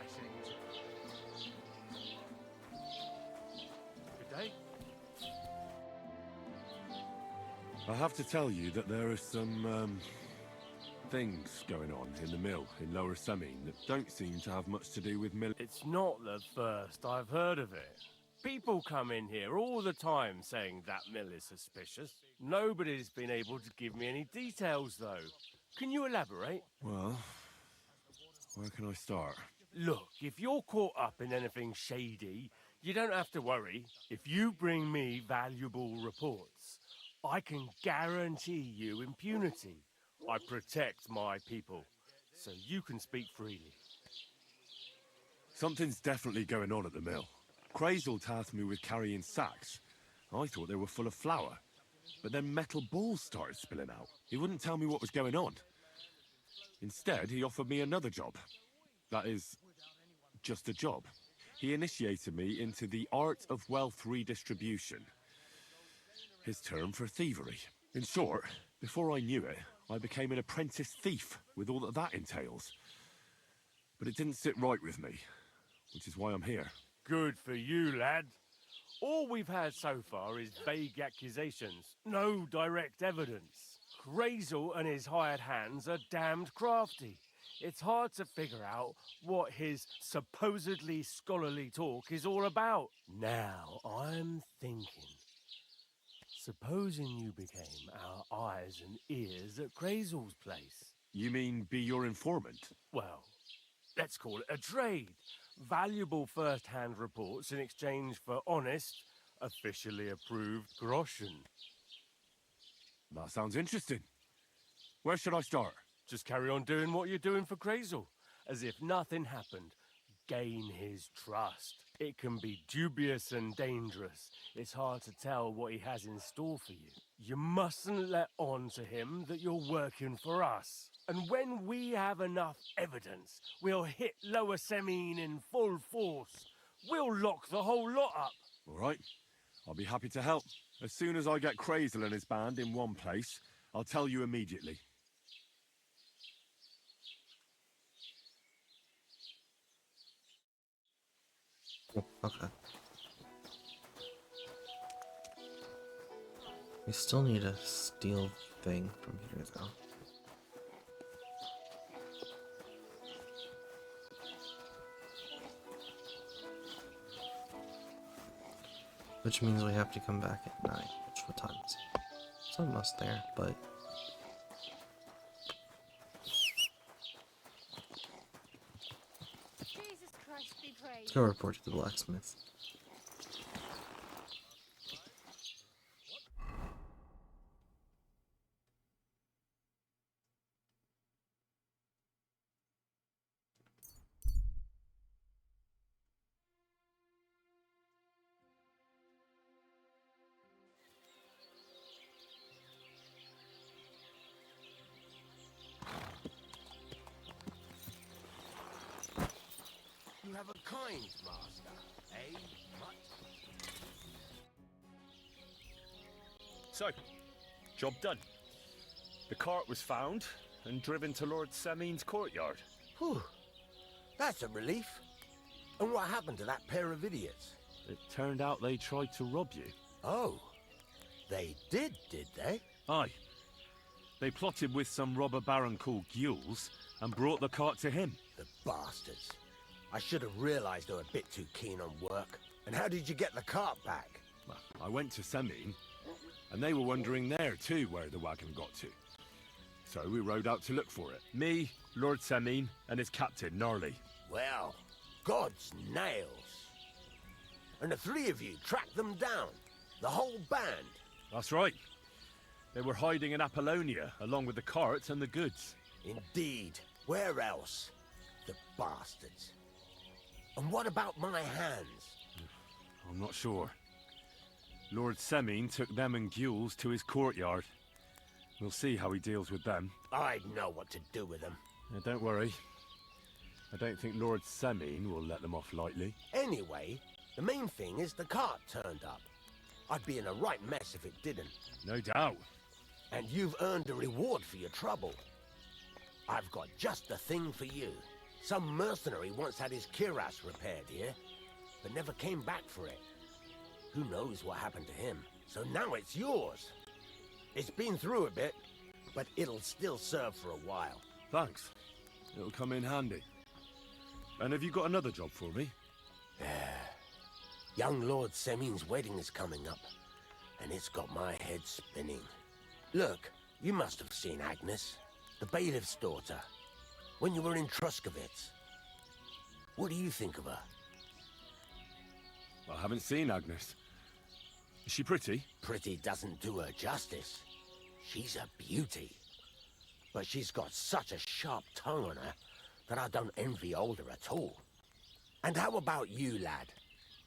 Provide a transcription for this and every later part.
blessings. Good day. I have to tell you that there are some, things going on in the mill in Lower Semine that don't seem to have much to do with mill. It's not the first I've heard of it. People come in here all the time saying that mill is suspicious. Nobody's been able to give me any details, though. Can you elaborate? Well, where can I start? Look, if you're caught up in anything shady, you don't have to worry. If you bring me valuable reports, I can guarantee you impunity. I protect my people, so you can speak freely. Something's definitely going on at the mill. Crazel tasked me with carrying sacks. I thought they were full of flour, but then metal balls started spilling out. He wouldn't tell me what was going on. Instead, he offered me another job. That is, just a job. He initiated me into the art of wealth redistribution. His term for thievery. In short, before I knew it, I became an apprentice thief with all that entails. But it didn't sit right with me, which is why I'm here. Good for you, lad. All we've had so far is vague accusations, no direct evidence. Crazel and his hired hands are damned crafty. It's hard to figure out what his supposedly scholarly talk is all about. Now, I'm thinking. Supposing you became our eyes and ears at Crazel's place. You mean be your informant? Well, let's call it a trade. Valuable first-hand reports in exchange for honest, officially approved groschen. That sounds interesting. Where should I start? Just carry on doing what you're doing for Crazel, as if nothing happened. Gain his trust. It can be dubious and dangerous. It's hard to tell what he has in store for you. You mustn't let on to him that you're working for us. And when we have enough evidence, we'll hit Lower Semine in full force. We'll lock the whole lot up. All right. I'll be happy to help. As soon as I get Crazel and his band in one place, I'll tell you immediately. Okay. We still need a steel thing from here, though. Which means we have to come back at 9. What time is it? It's almost there, but... Jesus Christ be praised. Let's go report to the blacksmith. You have a kind master, eh, Mutt? So, job done. The cart was found and driven to Lord Semine's courtyard. Whew. That's a relief. And what happened to that pair of idiots? It turned out they tried to rob you. Oh, they did they? Aye. They plotted with some robber baron called Gules and brought the cart to him. The bastards. I should have realized they were a bit too keen on work. And how did you get the cart back? Well, I went to Semine, and they were wondering there too where the wagon got to. So we rode out to look for it. Me, Lord Semine, and his captain, Gnarly. Well, God's nails. And the three of you tracked them down. The whole band. That's right. They were hiding in Apollonia, along with the carts and the goods. Indeed. Where else? The bastards. And what about my hands? I'm not sure. Lord Semine took them and Gules to his courtyard. We'll see how he deals with them. I know what to do with them. Don't worry. I don't think Lord Semine will let them off lightly. Anyway, the main thing is the cart turned up. I'd be in a right mess if it didn't. No doubt. And you've earned a reward for your trouble. I've got just the thing for you. Some mercenary once had his cuirass repaired here, but never came back for it. Who knows what happened to him? So now it's yours. It's been through a bit, but it'll still serve for a while. Thanks. It'll come in handy. And have you got another job for me? Young Lord Semin's wedding is coming up, and it's got my head spinning. Look, you must have seen Agnes, the bailiff's daughter, when you were in Truskovitz. What do you think of her? I haven't seen Agnes. Is she pretty? Pretty doesn't do her justice. She's a beauty. But she's got such a sharp tongue on her that I don't envy older at all. And how about you, lad?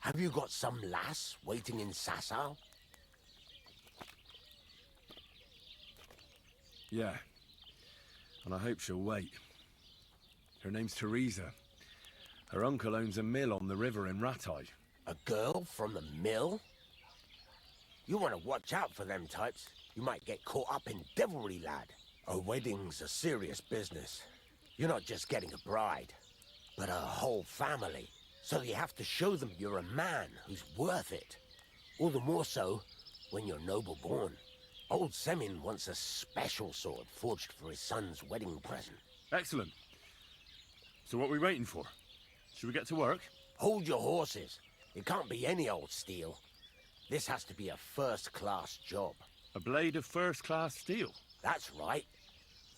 Have you got some lass waiting in Sasau? Yeah. And I hope she'll wait. Her name's Teresa. Her uncle owns a mill on the river in Ratai. A girl from the mill? You want to watch out for them types. You might get caught up in devilry, lad. A wedding's a serious business. You're not just getting a bride, but a whole family. So you have to show them you're a man who's worth it. All the more so when you're noble born. Old Semin wants a special sword forged for his son's wedding present. Excellent. So what are we waiting for? Should we get to work? Hold your horses. It can't be any old steel. This has to be a first-class job. A blade of first-class steel. That's right.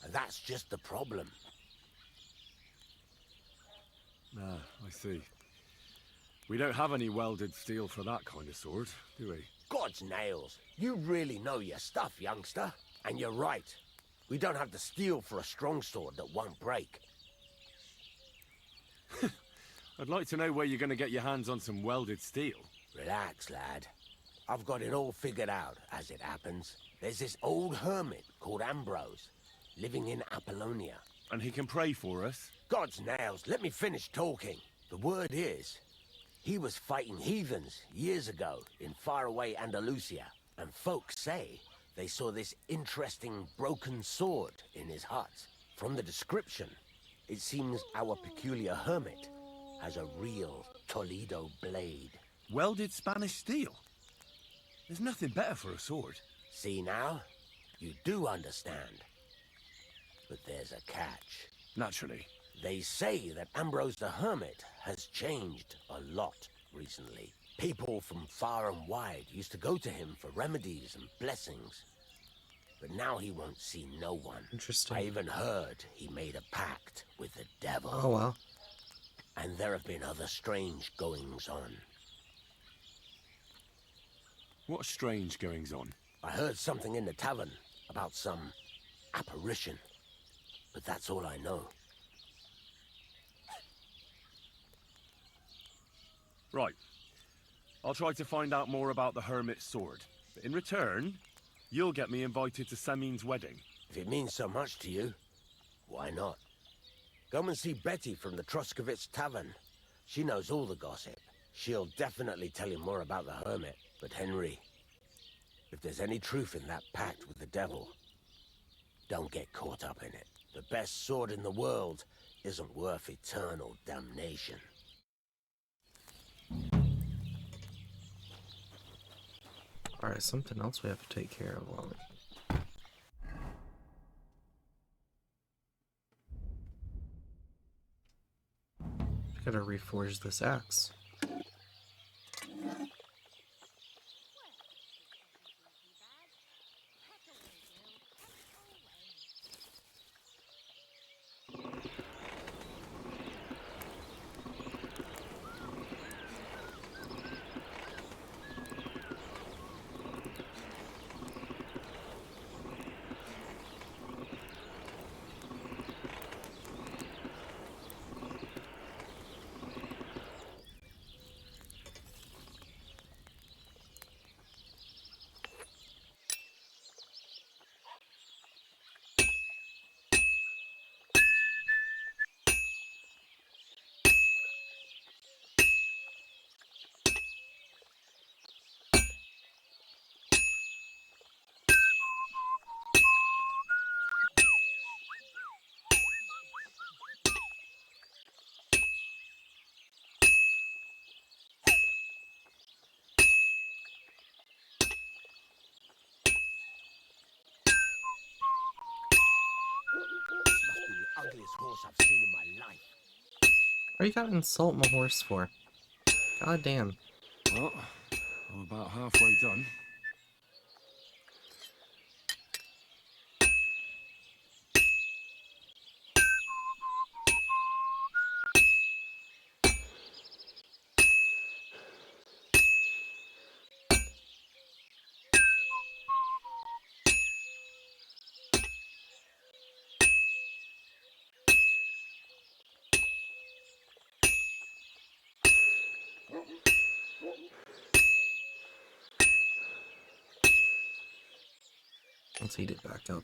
And that's just the problem. Ah, I see. We don't have any welded steel for that kind of sword, do we? God's nails. You really know your stuff, youngster. And you're right. We don't have the steel for a strong sword that won't break. I'd like to know where you're going to get your hands on some welded steel. Relax, lad. I've got it all figured out, as it happens. There's this old hermit called Ambrose, living in Apollonia. And he can pray for us? God's nails, let me finish talking. The word is, he was fighting heathens years ago in faraway Andalusia. And folks say they saw this interesting broken sword in his hut. From the description, it seems our peculiar hermit has a real Toledo blade. Welded Spanish steel? There's nothing better for a sword. See now? You do understand. But there's a catch. Naturally. They say that Ambrose the Hermit has changed a lot recently. People from far and wide used to go to him for remedies and blessings. But now he won't see no one. Interesting. I even heard he made a pact with the devil. Oh, wow. And there have been other strange goings-on. What strange goings-on? I heard something in the tavern about some apparition. But that's all I know. Right. I'll try to find out more about the Hermit's sword. But in return, you'll get me invited to Semin's wedding. If it means so much to you, why not? Come and see Betty from the Truskovitz Tavern. She knows all the gossip. She'll definitely tell you more about the Hermit. But Henry, if there's any truth in that pact with the devil, don't get caught up in it. The best sword in the world isn't worth eternal damnation. Alright, something else we have to take care of while we... Gotta reforge this axe. ugliest horse I've seen in my life. What you gotta insult my horse for? God damn. Well, I'm about halfway done. Let's heat it back up.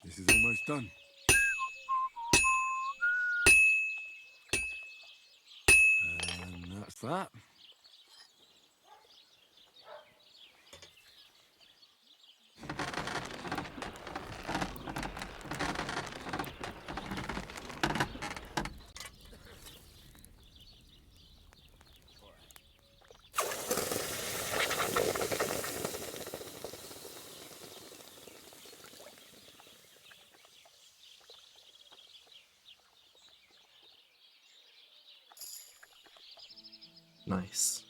This is almost done. And that's that. Nice.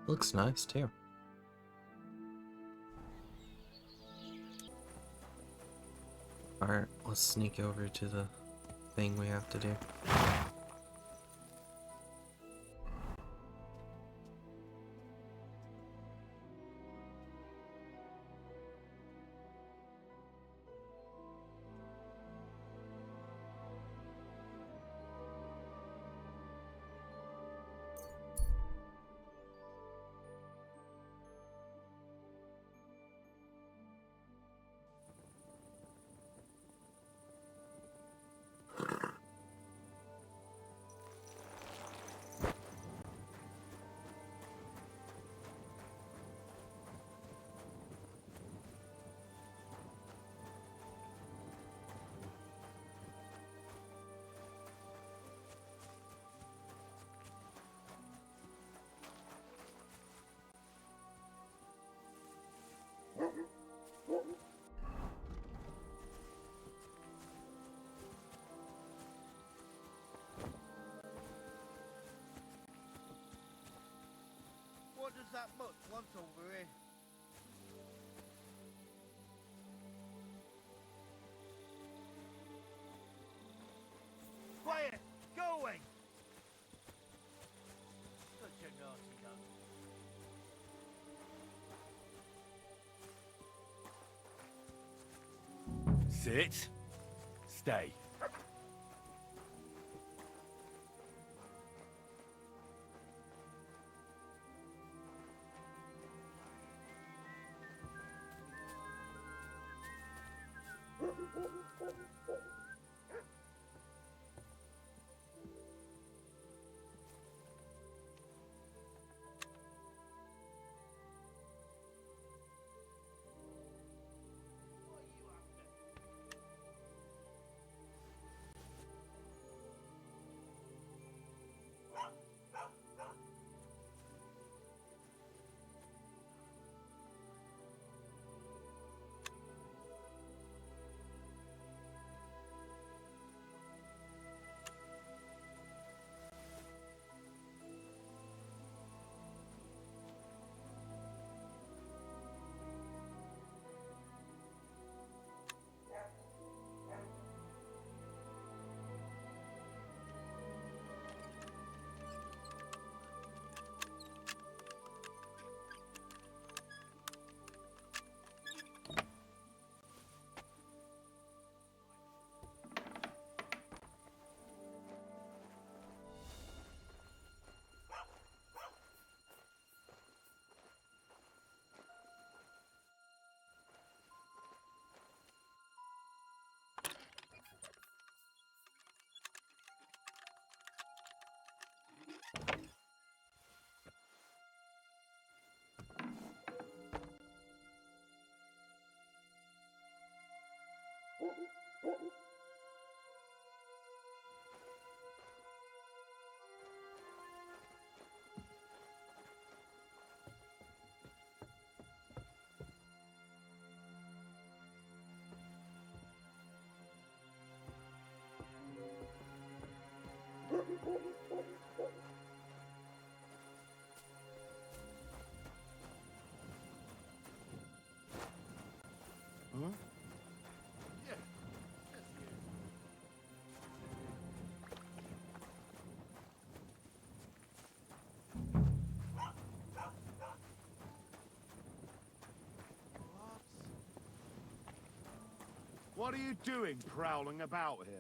Looks nice too. Alright, let's sneak over to the thing we have to do. What does that mutt want over here? Quiet! Go away! Such a naughty dog. Sit. Stay. What are you doing prowling about here?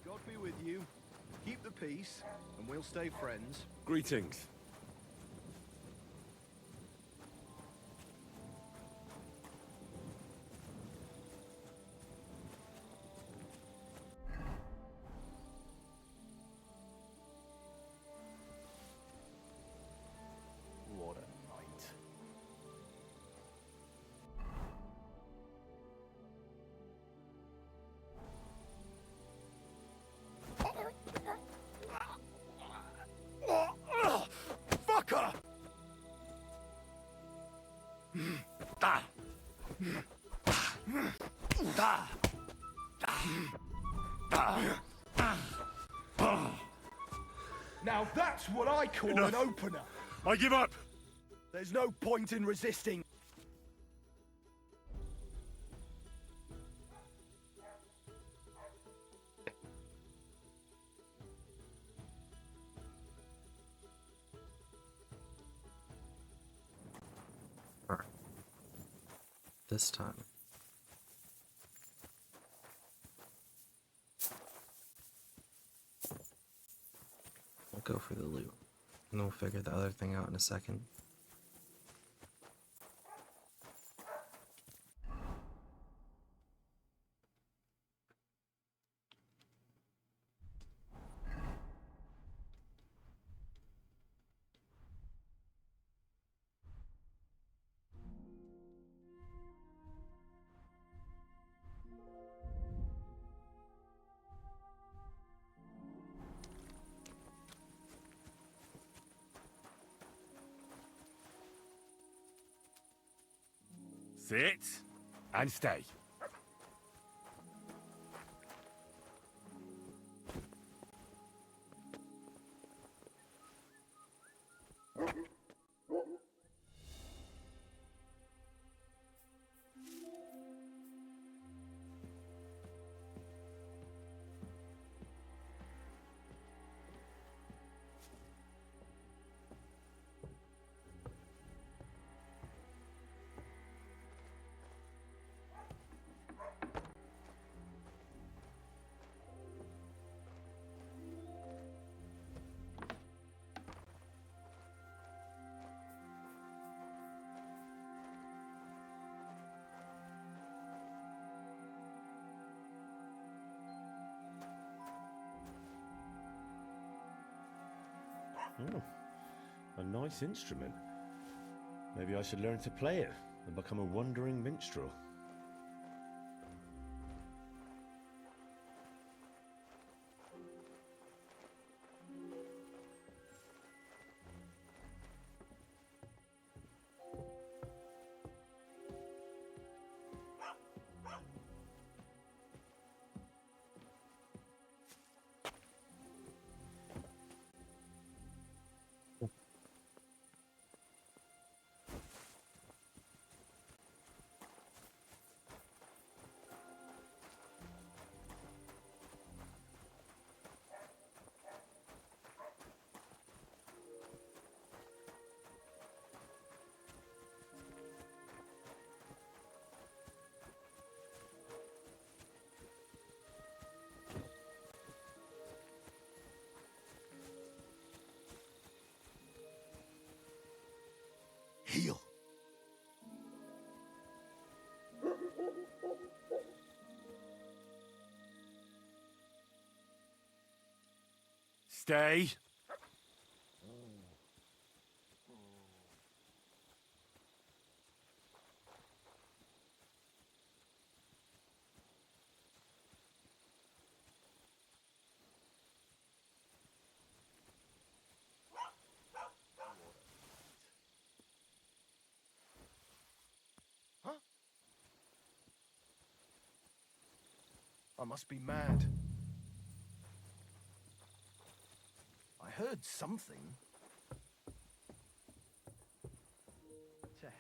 God be with you. Keep the peace, and we'll stay friends. Greetings. What a night. Fucker! Now that's what I call Enough. an opener. I give up! There's no point in resisting. Alright. This time. We'll go for the loot. And we'll figure the other thing out in a second. Sit and stay. Oh, a nice instrument. Maybe I should learn to play it and become a wandering minstrel. Heal. Stay. must be mad. I heard something. To hell.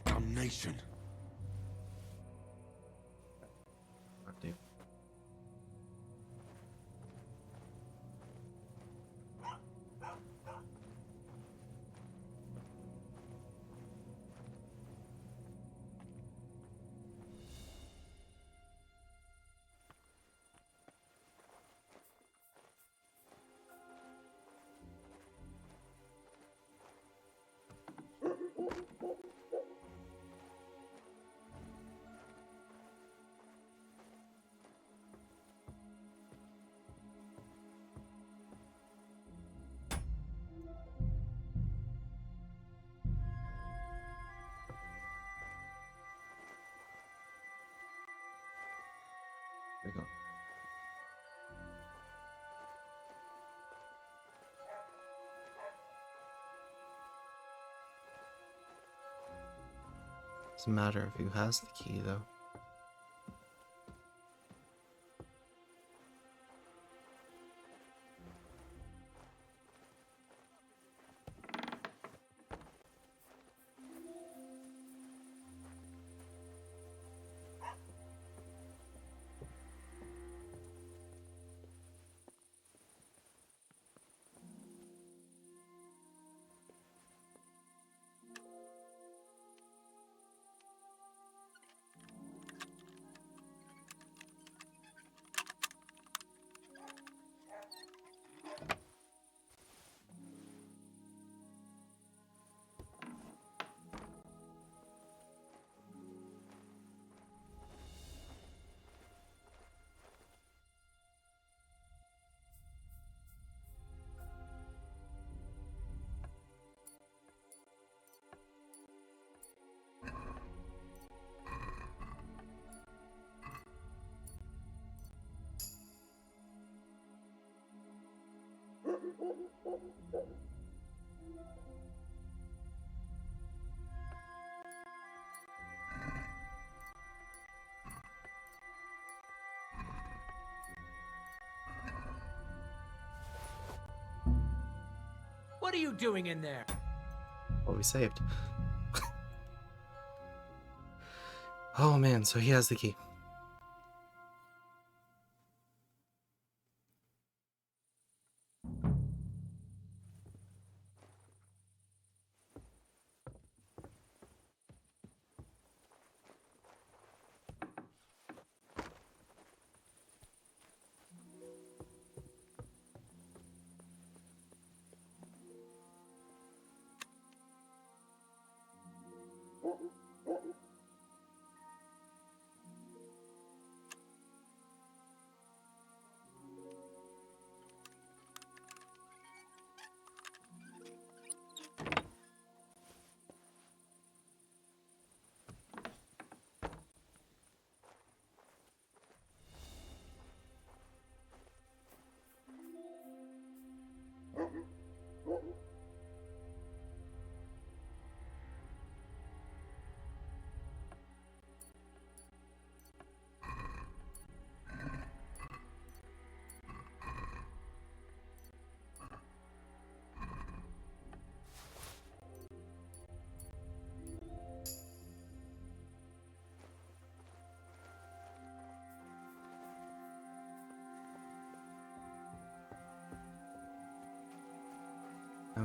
Damnation. Fuck, dude. There you go. Doesn't matter of who has the key, though. What are you doing in there? What we saved. Oh man, so he has the key.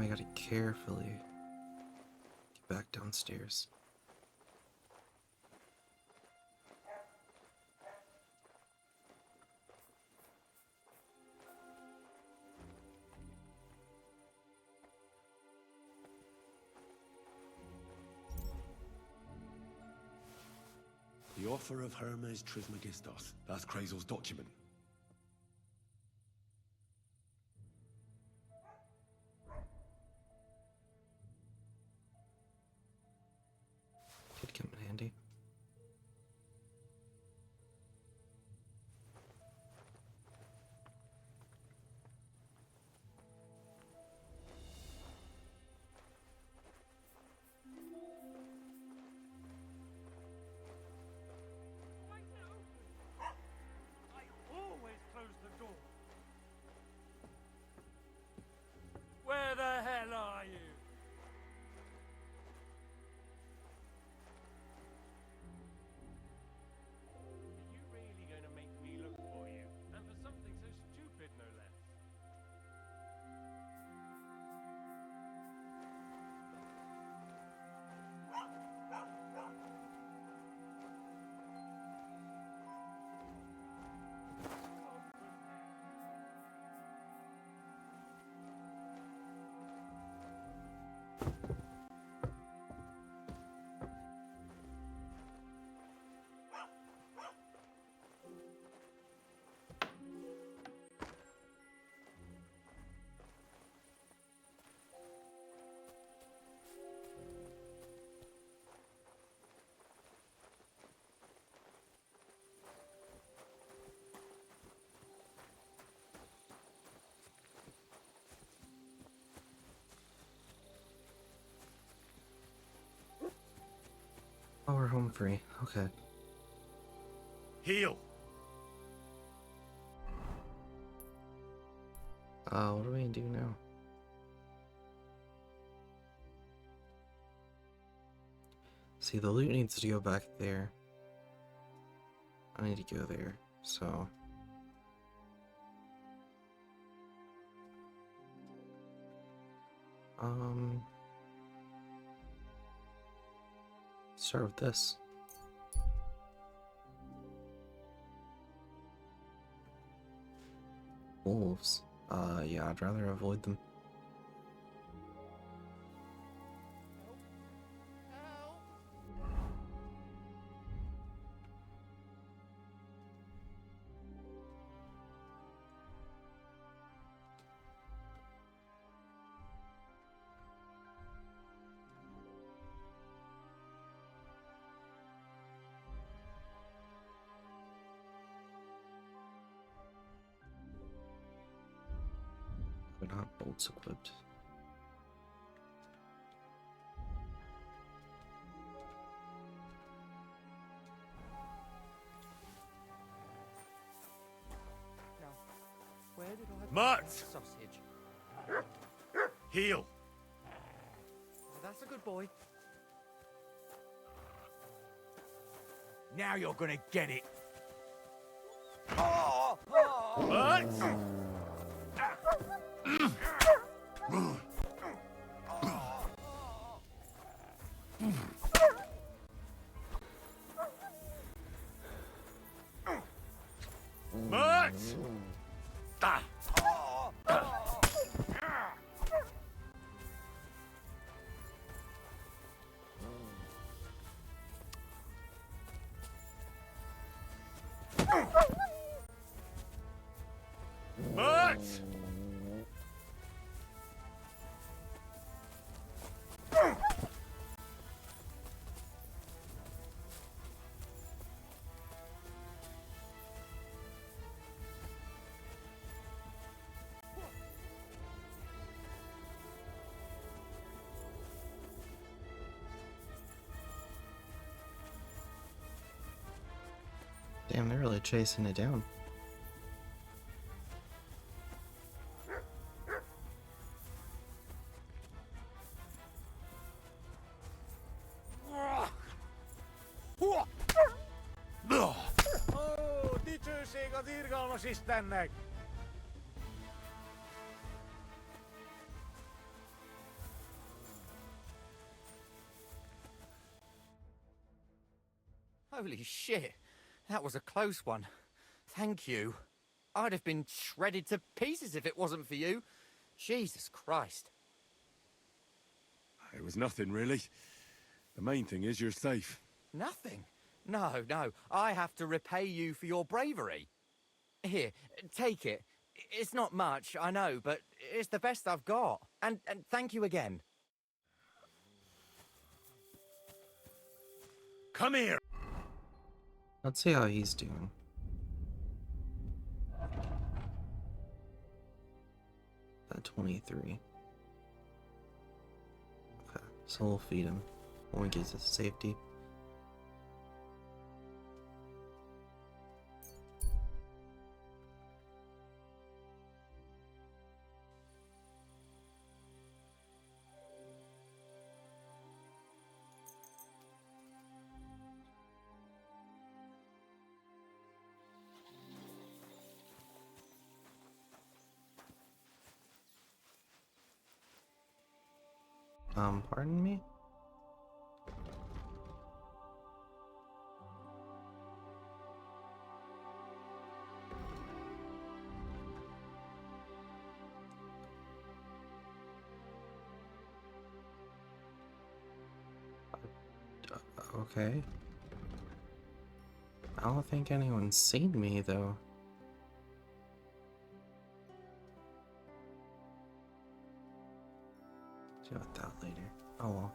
I gotta carefully get back downstairs. The offer of Hermes Trismegistos. That's Krazel's document. Could come in handy. I always close the door. Where the hell are you? Are you really going to make me look for you? And for something so stupid, no less. Oh, we're home free. Okay. Heal! What do we do now? See, the loot needs to go back there. I need to go there, so... Start with this. Wolves. Yeah, I'd rather avoid them. We're not bolts equipped. Now, where did I Mutt! put that sausage? Heal! That's a good boy. Now you're gonna get it. What? Mutt! Ah! Mutt! Damn, they're really chasing it down. Oh, titsysiikot irgalmasis tänne. Holy shit. That was a close one. Thank you. I'd have been shredded to pieces if it wasn't for you. Jesus Christ. It was nothing, really. The main thing is you're safe. Nothing? No, no. I have to repay you for your bravery. Here, take it. It's not much, I know, but it's the best I've got. And thank you again. Come here! Let's see how he's doing. At 23. Okay, so we'll feed him when we get to safety. Pardon me? Okay. I don't think anyone's seen me, though. Deal with that later. Oh well.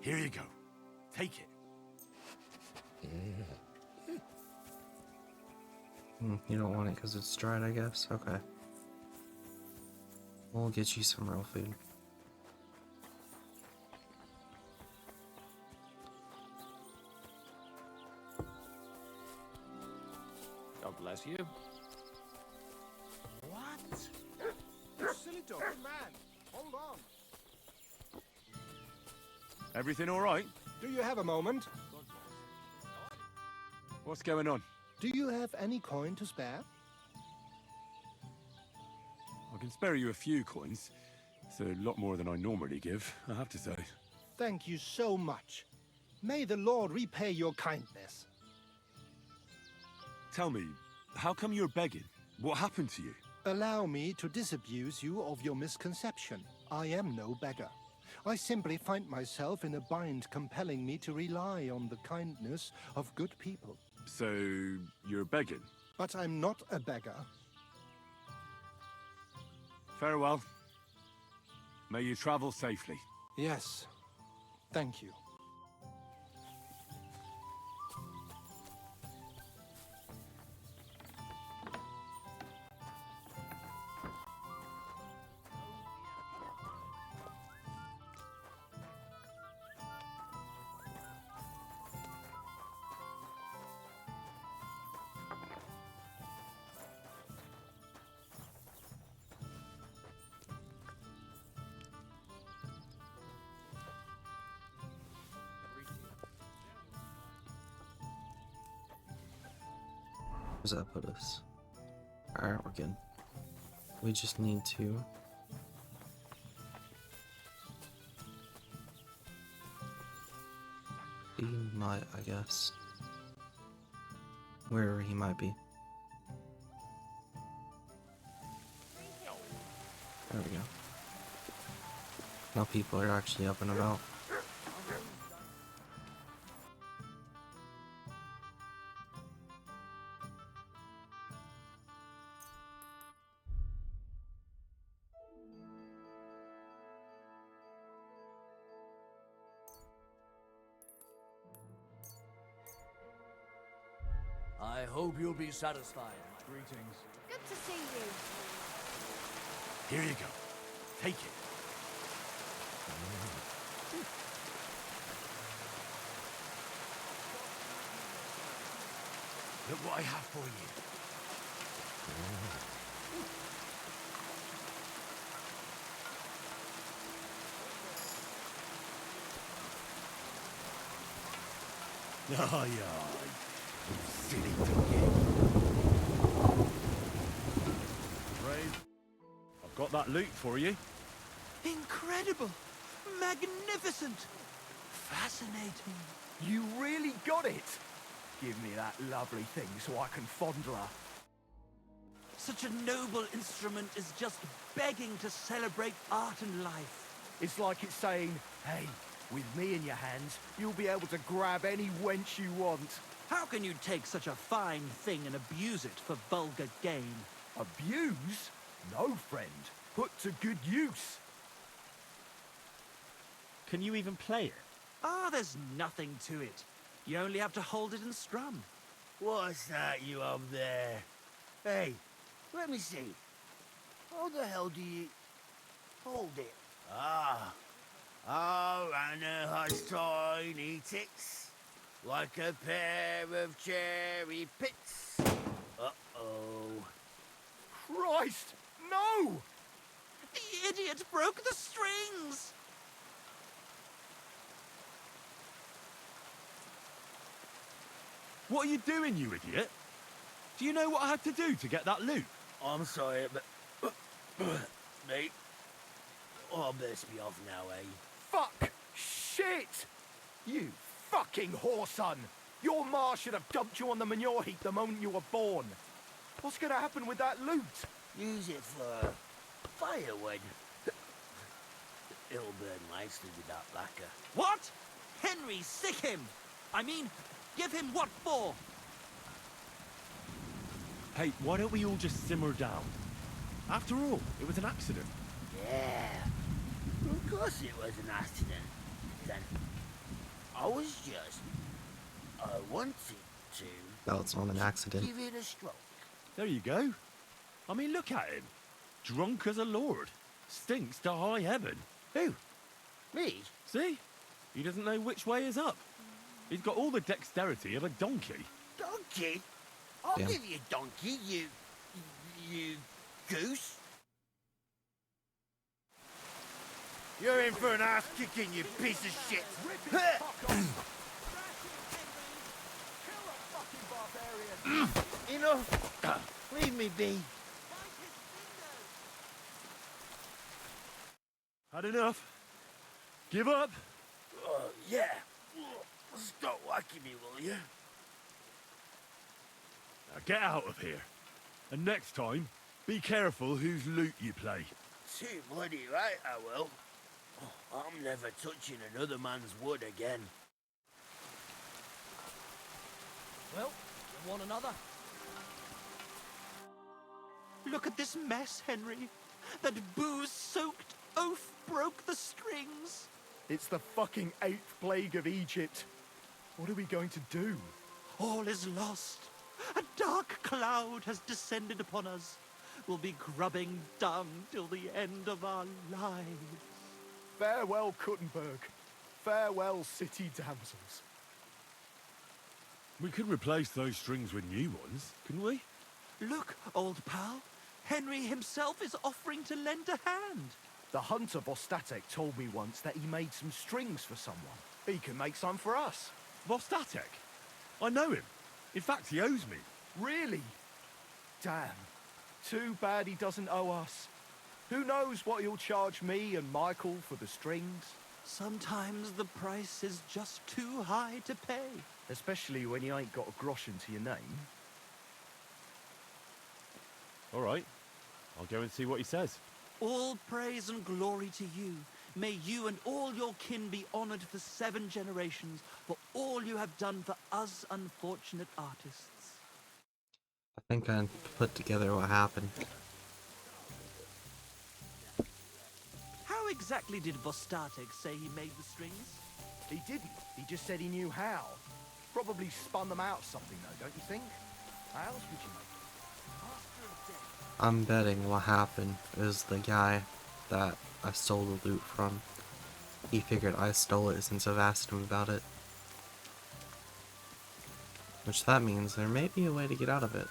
Here you go. Take it. You don't want it because it's dried, I guess? Okay. We'll get you some real food. God bless you. What? You silly dog, man. Hold on. Everything all right? Do you have a moment? What's going on? Do you have any coin to spare? I can spare you a few coins. It's a lot more than I normally give, I have to say. Thank you so much. May the Lord repay your kindness. Tell me, how come you're begging? What happened to you? Allow me to disabuse you of your misconception. I am no beggar. I simply find myself in a bind compelling me to rely on the kindness of good people. So, you're begging? But I'm not a beggar. Farewell. May you travel safely. Yes. Thank you. Where's that put us? Alright, we're good. We just need to he might, I guess. Wherever he might be. There we go. Now people are actually up and about. I hope you'll be satisfied. Greetings. Good to see you. Here you go. Take it. Look what I have for you. Oh, yeah. Silly donkey. Brave. I've got that loot for you. Incredible! Magnificent! fascinating. You really got it! Give me that lovely thing so I can fondle her. Such a noble instrument is just begging to celebrate art and life. It's like it's saying, hey, with me in your hands, you'll be able to grab any wench you want. How can you take such a fine thing and abuse it for vulgar gain? Abuse? No, friend. Put to good use. Can you even play it? Ah, there's nothing to it. You only have to hold it and strum. What's that you up there? Hey, let me see. How the hell do you... hold it? Ah. Oh, Anna has tiny tits, like a pair of cherry pits. Uh-oh. Christ! No! The idiot broke the strings! What are you doing, you idiot? Do you know what I had to do to get that loot? I'm sorry, but... mate. Oh, best be off now, eh? Fuck! Shit! You fucking whoreson! Your ma should have dumped you on the manure heap the moment you were born. What's gonna happen with that loot? Use it for firewood. It'll burn nicely with that lacquer. What? Henry, sick him! I mean, give him what for? Hey, why don't we all just simmer down? After all, it was an accident. Yeah. Of course it was an accident. Then I was just... I wanted to... No, it's not an accident. give it a stroke. There you go. I mean, look at him. Drunk as a lord. Stinks to high heaven. Who? Me? See? He doesn't know which way is up. He's got all the dexterity of a donkey. Donkey? I'll Yeah. give you a donkey, you goose. You're in for an ass kicking, you piece of shit. Enough. Leave me be. Had enough? Give up? Yeah. Stop whacking me, will you? Now get out of here. And next time, be careful whose loot you play. Too bloody right, I will. I'm never touching another man's wood again. Well, you want another? Look at this mess, Henry. That booze-soaked oaf broke the strings. It's the fucking 8th plague of Egypt. What are we going to do? All is lost. A dark cloud has descended upon us. We'll be grubbing dung till the end of our lives. Farewell, Kuttenberg. Farewell, city damsels. We could replace those strings with new ones, couldn't we? Look, old pal. Henry himself is offering to lend a hand. The hunter Vostatek told me once that he made some strings for someone. He can make some for us. Vostatek? I know him. In fact, he owes me. Really? Damn. Too bad he doesn't owe us. Who knows what he'll charge me and Michael for the strings? Sometimes the price is just too high to pay. Especially when you ain't got a groschen to your name. All right. I'll go and see what he says. All praise and glory to you. May you and all your kin be honored for 7 generations for all you have done for us unfortunate artists. I think I put together what happened. How exactly did Vostatek say he made the strings? He didn't. He just said he knew how. Probably spun them out something though, don't you think? How else would you make it? I'm betting what happened is the guy that I stole the loot from. He figured I stole it since I've asked him about it. Which that means there may be a way to get out of it,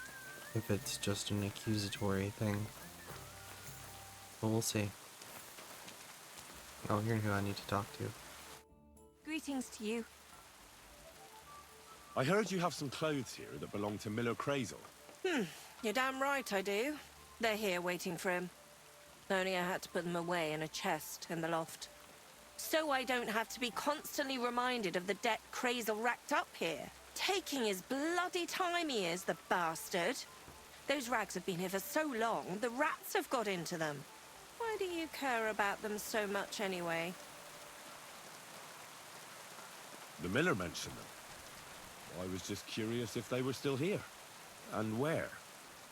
if it's just an accusatory thing. But we'll see. Oh, here's who I need to talk to. Greetings to you. I heard you have some clothes here that belong to Miller Crazel. You're damn right I do. They're here waiting for him. Only I had to put them away in a chest in the loft. So I don't have to be constantly reminded of the debt Crazel racked up here. Taking his bloody time he is, the bastard. Those rags have been here for so long, the rats have got into them. Why do you care about them so much anyway? The miller mentioned them. I was just curious if they were still here. And where.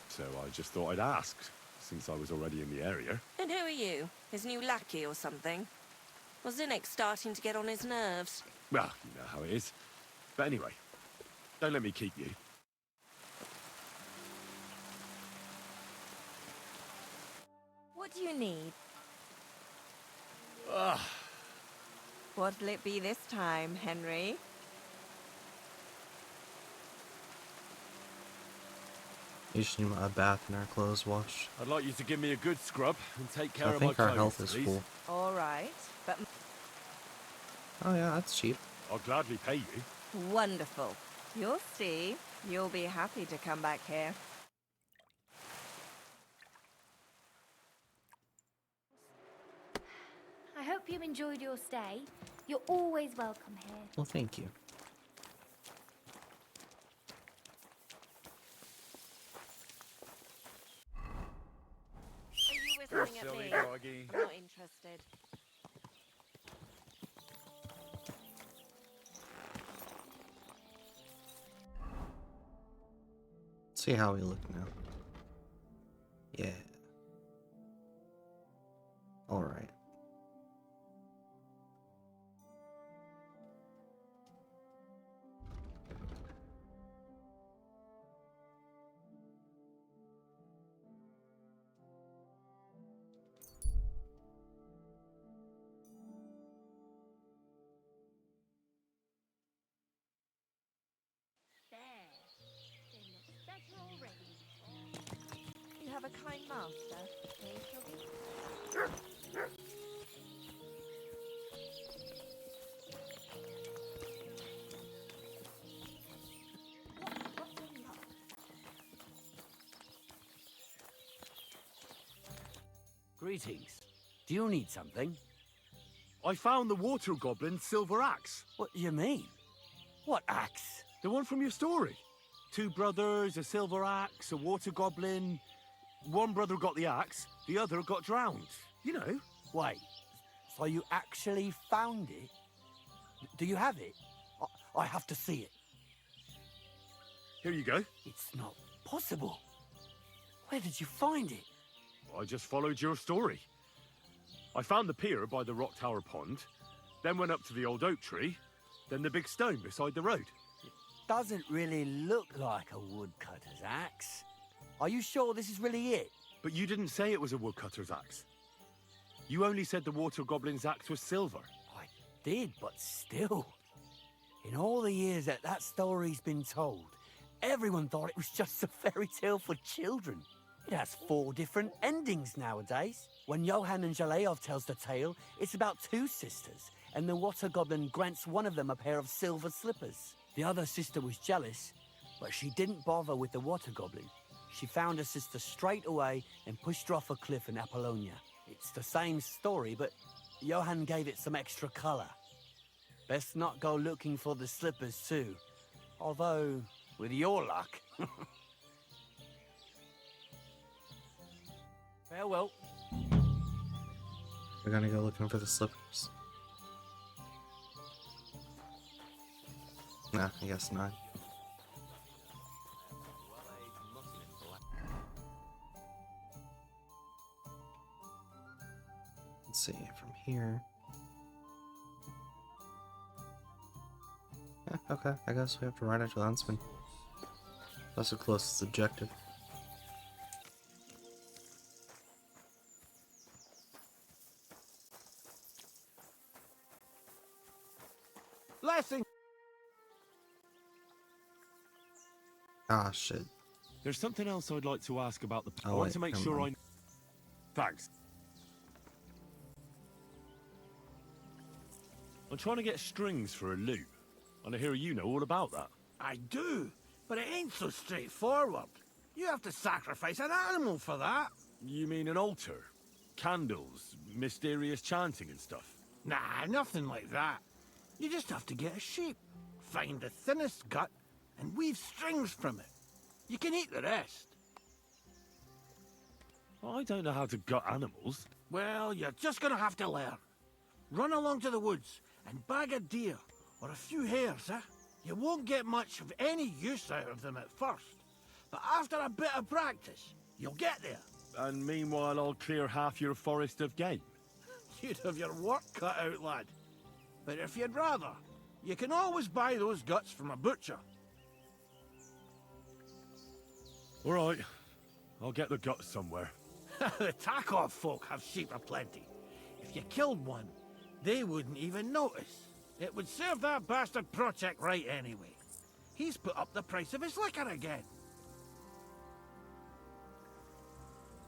So I just thought I'd ask, since I was already in the area. And who are you? His new lackey or something? Was Zinnik starting to get on his nerves? Well, you know how it is. But anyway, don't let me keep you. What do you need? Ugh. What'll it be this time, Henry? You just need a bath and our clothes washed. I'd like you to give me a good scrub and take care I of my think our clothes, health is please. full. All right, but Oh yeah, that's cheap. I'll gladly pay you. wonderful. You'll see. You'll be happy to come back here. I hope you enjoyed your stay. You're always welcome here. Well, thank you. Are you whistling at me? I'm not interested. See how we look now. Yeah. Alright. You have a kind master, eh, Shoggy? Greetings. Do you need something? I found the water goblin's silver axe. What do you mean? What axe? The one from your story. 2 brothers, a silver axe, a water goblin. One brother got the axe, the other got drowned. You know. Wait, so you actually found it? Do you have it? I have to see it. Here you go. It's not possible. Where did you find it? I just followed your story. I found the pier by the rock tower pond, then went up to the old oak tree, then the big stone beside the road. Doesn't really look like a woodcutter's axe. Are you sure this is really it? But you didn't say it was a woodcutter's axe. You only said the water goblin's axe was silver. I did, but still. In all the years that that story's been told, everyone thought it was just a fairy tale for children. It has 4 different endings nowadays. When Johann and Jaleov tells the tale, it's about 2 sisters, and the water goblin grants one of them a pair of silver slippers. The other sister was jealous, but she didn't bother with the water goblin. She found her sister straight away and pushed her off a cliff in Apollonia. It's the same story, but Johann gave it some extra colour. Best not go looking for the slippers too. Although, with your luck... Farewell. We're gonna go looking for the slippers. Nah, I guess not. Let's see, from here. Yeah, okay, I guess we have to ride after the huntsman. That's the closest objective. Blessing! Ah, shit. There's something else I'd like to ask about the... I Oh, want wait, to make never sure mind. Thanks. I'm trying to get strings for a loop, and I hear you know all about that. I do, but it ain't so straightforward. You have to sacrifice an animal for that. You mean an altar? Candles, mysterious chanting and stuff? Nah, nothing like that. You just have to get a sheep, find the thinnest gut, and weave strings from it. You can eat the rest. I don't know how to gut animals. Well, you're just gonna have to learn. Run along to the woods and bag a deer or a few hares, eh? You won't get much of any use out of them at first, but after a bit of practice, you'll get there. And meanwhile, I'll clear half your forest of game. You'd have your work cut out, lad. But if you'd rather, you can always buy those guts from a butcher. All right, I'll get the guts somewhere. The Tarkov folk have sheep aplenty. If you killed one, they wouldn't even notice. It would serve that bastard Project right anyway. He's put up the price of his liquor again.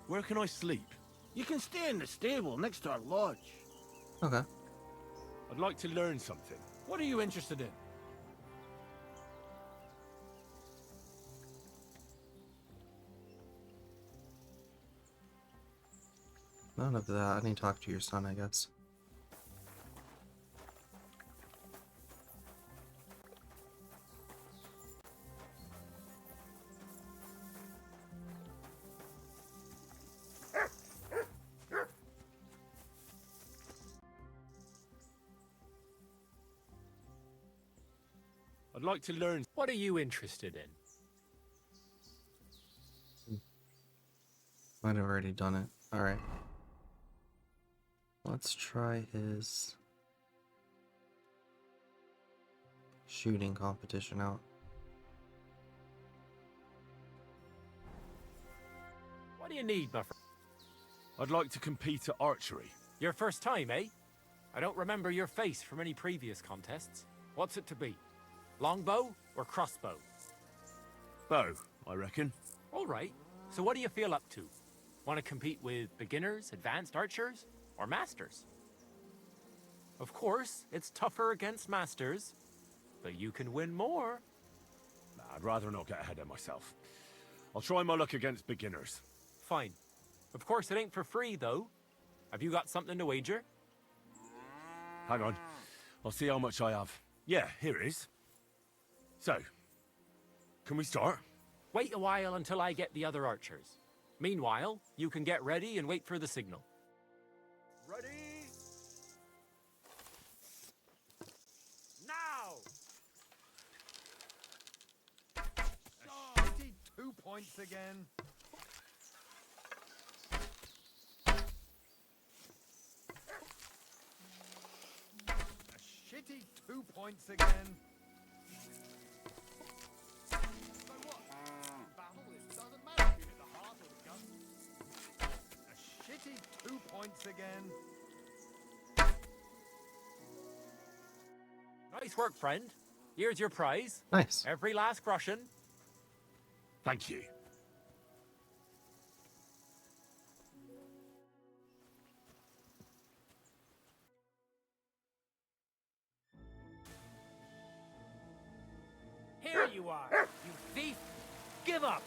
Where can I sleep? You can stay in the stable next to our lodge. Okay. I'd like to learn something. What are you interested in? None of that. I need to talk to your son, I guess. I'd like to learn. What are you interested in? Might have already done it. Alright. Let's try his shooting competition out. What do you need, my friend? I'd like to compete at archery. Your first time, eh? I don't remember your face from any previous contests. What's it to be? Longbow or crossbow? Bow, I reckon. All right. So what do you feel up to? Want to compete with beginners, advanced archers, or masters? Of course, it's tougher against masters, but you can win more. Nah, I'd rather not get ahead of myself. I'll try my luck against beginners. Fine. Of course, it ain't for free, though. Have you got something to wager? Hang on. I'll see how much I have. Yeah, here it is. So, can we start? Wait a while until I get the other archers. Meanwhile, you can get ready and wait for the signal. Ready? Now! A shitty 2 points again. A shitty 2 points again. So what? Battle, it doesn't matter if you hit the heart or the gut. A shitty 2 points again. Nice work, friend. Here's your prize. Nice. Every last groschen. Thank you. Here you are, you thief! Give up!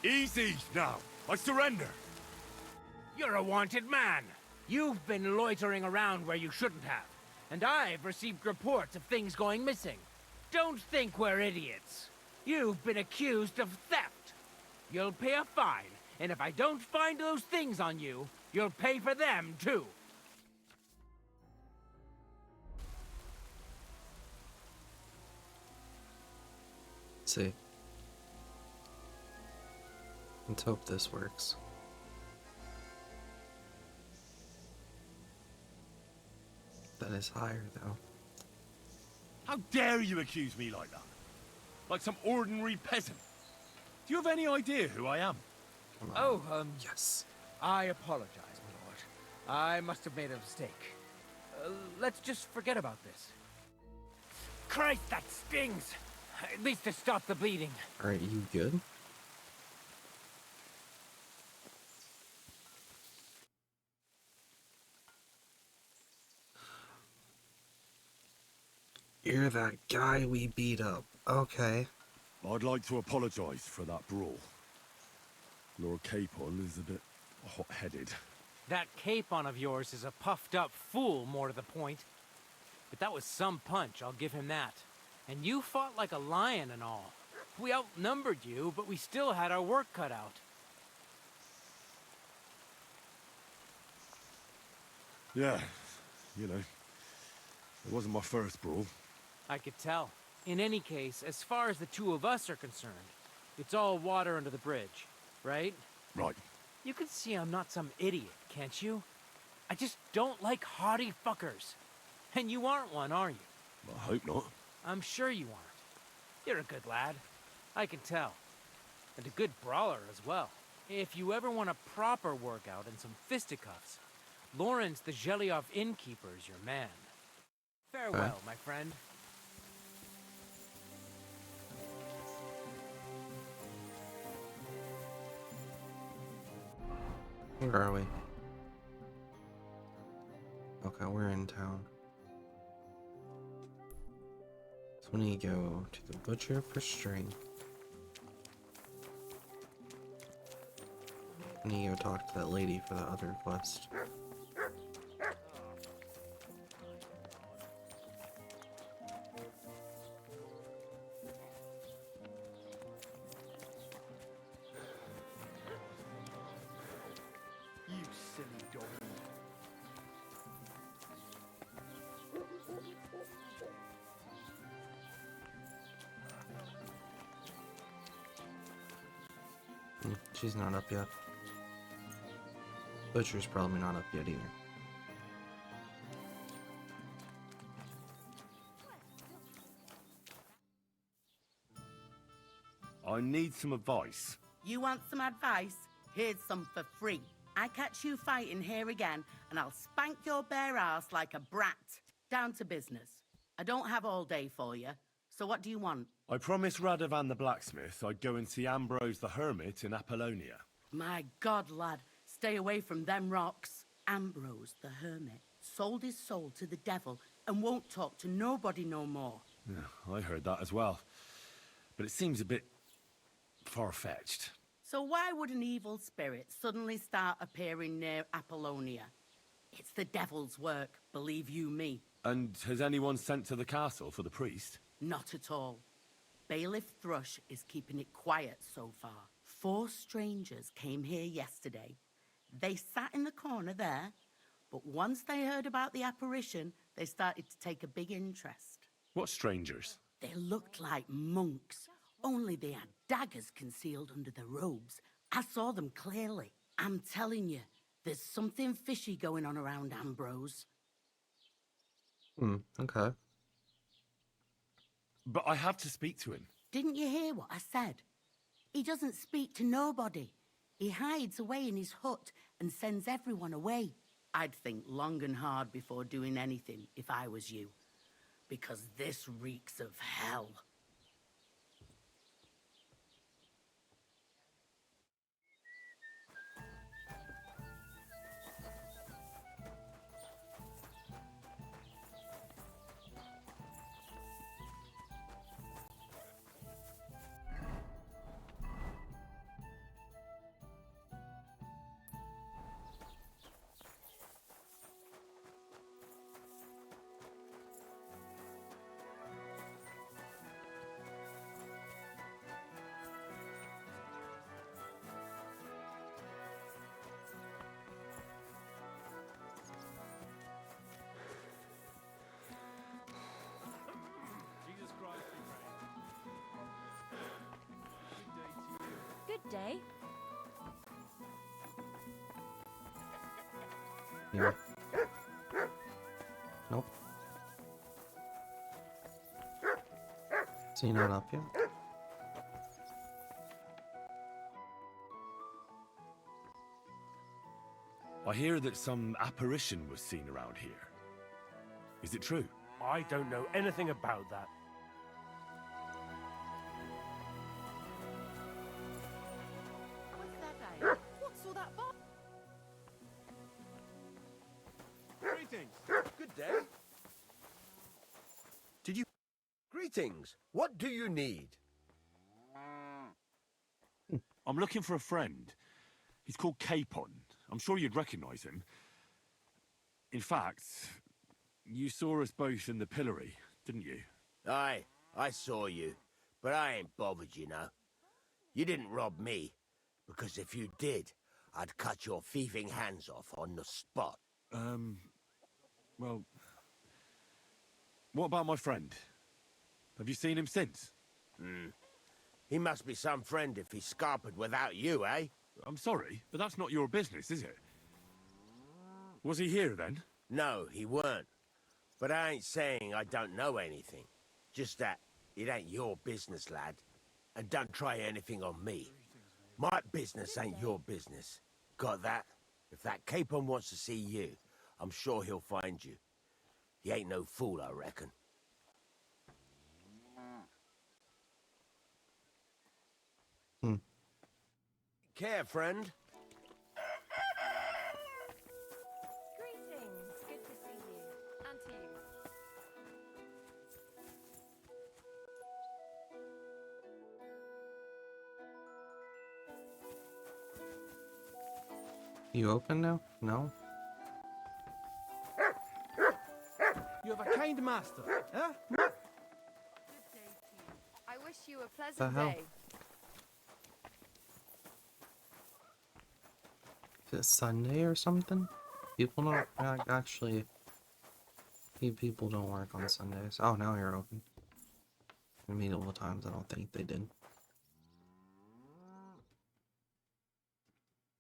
Easy now. I surrender. You're a wanted man. You've been loitering around where you shouldn't have. And I've received reports of things going missing. Don't think we're idiots. You've been accused of theft. You'll pay a fine, and if I don't find those things on you, you'll pay for them too. Let's see. Let's hope this works. That is higher, though. How dare you accuse me like that? Like some ordinary peasant. Do you have any idea who I am? Oh, Yes. I apologize, my lord. I must have made a mistake. Let's just forget about this. Christ, that stings! At least to stop the bleeding. Alright, you good? You're that guy we beat up. Okay. I'd like to apologise for that brawl. Lord Capon is a bit hot-headed. That capon of yours is a puffed-up fool, more to the point. But that was some punch, I'll give him that. And you fought like a lion and all. We outnumbered you, but we still had our work cut out. Yeah, you know, it wasn't my first brawl. I could tell. In any case, as far as the two of us are concerned, it's all water under the bridge, right? Right. You can see I'm not some idiot, can't you? I just don't like haughty fuckers. And you aren't one, are you? I hope not. I'm sure you aren't. You're a good lad. I can tell. And a good brawler as well. If you ever want a proper workout and some fisticuffs, Lawrence the Gelioff innkeeper is your man. Farewell, my friend. Where are we? Okay, we're in town. So we need to go to the butcher for string. I need to go talk to that lady for the other quest. You silly dog. She's not up yet. Butcher's probably not up yet either. I need some advice. You want some advice? Here's some for free. I catch you fighting here again, and I'll spank your bare ass like a brat. Down to business. I don't have all day for you, so what do you want? I promised Radovan the blacksmith I'd go and see Ambrose the hermit in Apollonia. My God, lad, stay away from them rocks. Ambrose the hermit sold his soul to the devil and won't talk to nobody no more. Yeah, I heard that as well. But it seems a bit far-fetched. So why would an evil spirit suddenly start appearing near Apollonia? It's the devil's work, believe you me. And has anyone sent to the castle for the priest? Not at all. Bailiff Thrush is keeping it quiet so far. 4 strangers came here yesterday. They sat in the corner there, but once they heard about the apparition, they started to take a big interest. What strangers? They looked like monks, only they had daggers concealed under their robes. I saw them clearly. I'm telling you, there's something fishy going on around Ambrose. Okay. But I have to speak to him. Didn't you hear what I said? He doesn't speak to nobody. He hides away in his hut and sends everyone away. I'd think long and hard before doing anything if I was you, because this reeks of hell. Good day. Yeah. Nope. Is he not up yet? I hear that some apparition was seen around here. Is it true? I don't know anything about that. What's that, eh? What's all that for? Greetings. Good day. Did you... Greetings. What do you need? I'm looking for a friend. He's called Capon. I'm sure you'd recognize him. In fact, you saw us both in the pillory, didn't you? Aye, I saw you, but I ain't bothered, you know. You didn't rob me, because if you did, I'd cut your thieving hands off on the spot. Well, what about my friend? Have you seen him since? He must be some friend if he's scarpered without you, eh? I'm sorry, but that's not your business, is it? Was he here then? No, he weren't. But I ain't saying I don't know anything. Just that it ain't your business, lad. And don't try anything on me. My business ain't your business. Got that? If that capon wants to see you, I'm sure he'll find you. He ain't no fool, I reckon. Care, friend? Greetings. Good to see you. And to you. You open now? No? You have a kind master, huh? Good day to you. I wish you a pleasant hell? day. Is it Sunday or something? People don't actually. People don't work on Sundays. Oh, now you're open. I mean, all the times I don't think they did.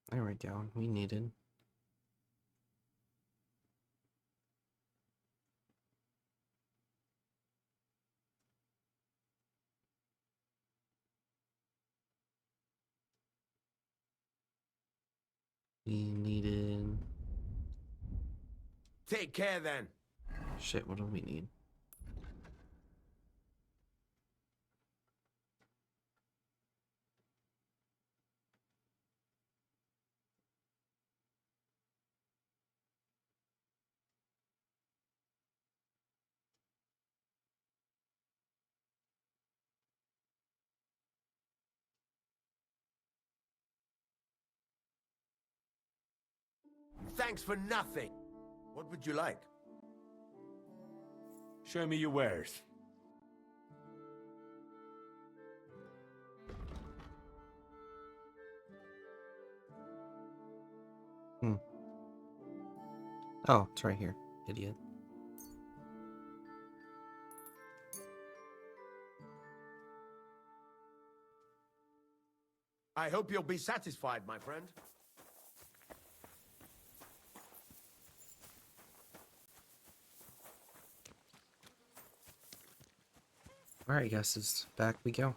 There we go. We needed. We needed. Take care, then. Shit, what do we need? Thanks for nothing. What would you like? Show me your wares. Oh, it's right here, idiot. I hope you'll be satisfied, my friend. Alright, guys, back we go.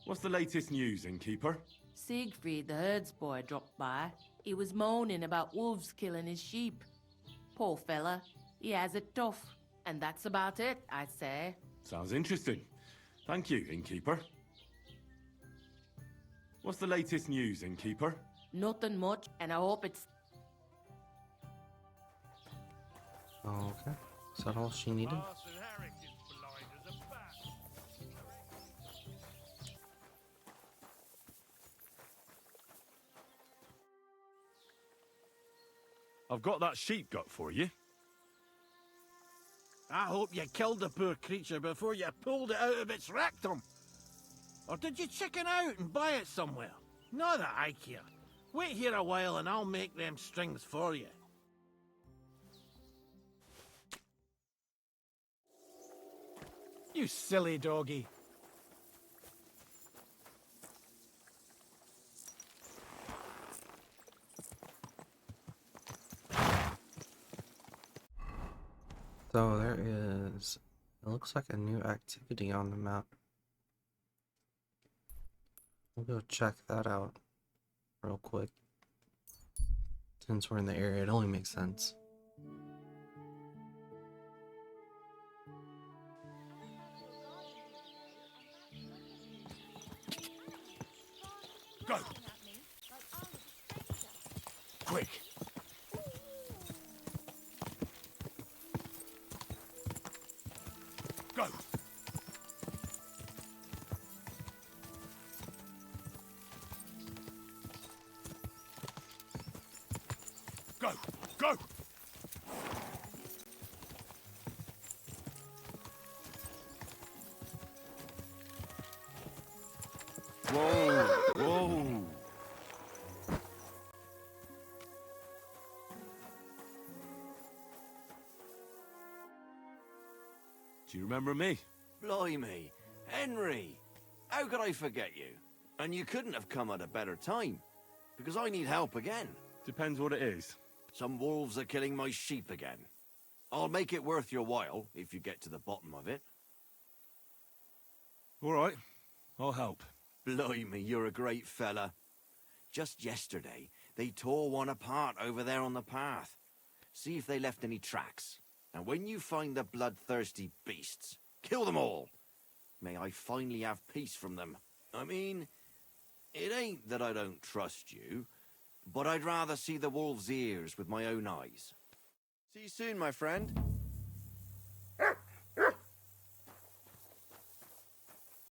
What's the latest news, innkeeper? Siegfried, the herdsboy, dropped by. He was moaning about wolves killing his sheep. Poor fella, he has it tough. And that's about it, I'd say. Sounds interesting. Thank you, innkeeper. What's the latest news, innkeeper? Nothing much, and I hope it's... Okay. Is that all she needed? I've got that sheep gut for you. I hope you killed the poor creature before you pulled it out of its rectum. Or did you chicken out and buy it somewhere? Not that I care. Wait here a while and I'll make them strings for you. You silly doggy. So there is, it looks like a new activity on the map. We'll go check that out real quick. Since we're in the area, it only makes sense. Go! Quick! Go! Whoa! Whoa! Do you remember me? Blimey, Henry! How could I forget you? And you couldn't have come at a better time, because I need help again. Depends what it is. Some wolves are killing my sheep again. I'll make it worth your while, if you get to the bottom of it. All right, I'll help. Blimey, you're a great fella. Just yesterday, they tore one apart over there on the path. See if they left any tracks. And when you find the bloodthirsty beasts, kill them all. May I finally have peace from them. I mean, it ain't that I don't trust you, but I'd rather see the wolf's ears with my own eyes. See you soon, my friend.